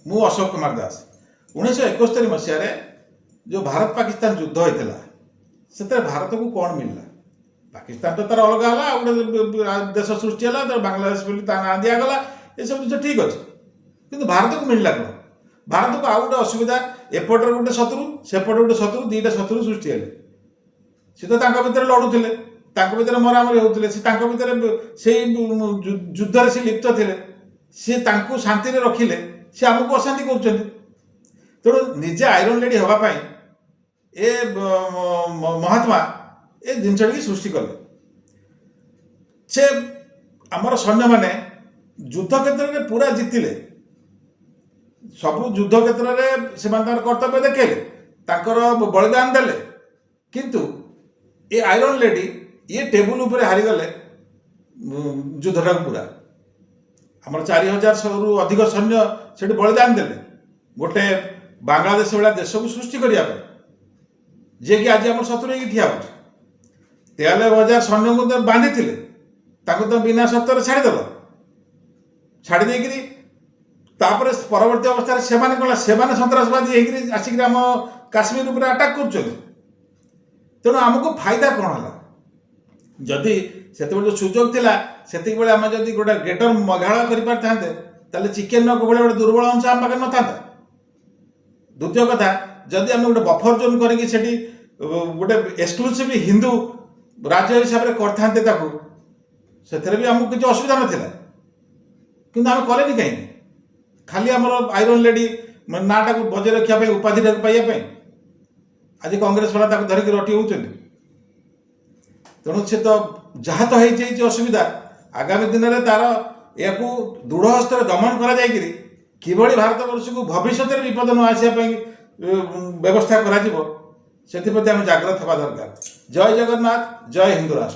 मु अशोक कुमार दास 1971 मसीह जो भारत पाकिस्तान युद्ध होता से भारत को कौन मिलला पाकिस्तान तो तार अलग है गोटे देश सृष्टि है बांग्लादेश बोली ना दिगला ये सब जिन ठीक अच्छे किंतु भारत को मिलला कौन भारत को आउ गोटे असुविधा एपटर गोटे शत्रु सेपटे गोटे शत्रु दुईटा शत्रु सृष्टि है सी तो भितर लड़ुले भितर मरामरी होते से युद्ध से लिप्त थे सी शांति रखिले सी आमको अशांति कर तेणु निजे आयरन लेडी हाँपाई ए महात्मा ए जिनस सृष्टि कले से आमर सैन्य मैंने युद्ध क्षेत्र में पूरा जितिले सब युद्ध क्षेत्र में से कर्तव्य देखेले बलिदान देले किंतु ये आयरन लेडी ये टेबुल उपर हारीगले युद्धटा पूरा आमर 4000 रु अधिक सैन्य से बलिदान देले गोटे बांग्लादेश भाया देश को सृष्टि करने जे कि आज आम शत्रु हो ठिया हो 93,000 सैन्य को बांधी थे तो बिना शर्तर छाड़देल छाड़ी तापर परवर्ती अवस्था से सन्त्रासवादी आसिक आम काश्मीर उपर अटैक कर तेणु आमको फायदा कौन है जदि से जो सुजोग थिला से आम जब गोटे ग्रेटर मेघालय कर पारे चिकेन भाई गोटे दुर्बल अंश आम पाखे न था द्वितीय कथा जदि आम गोटे बफर जोन करी गोटे एक्सक्लूसिव हिंदू राज्य हिसाब से करते भी आमको किसी असुविधा नाला कि आम कले कहीं खाली आमर आयरन लेडी नाटा को बजाय रखापी उपाधि पाइबापी आज कांग्रेस वाला धरिक रटी होती तेणु से तो जहाँ तो हो असुविधा आगामी दिन में तार या दृढ़ हस्त दमन कर भारत वर्ष को भविष्य में विपद न आसापी व्यवस्था कर जाग्रत हवा दरकार। जय जगन्नाथ, जय हिंदू राष्ट्र।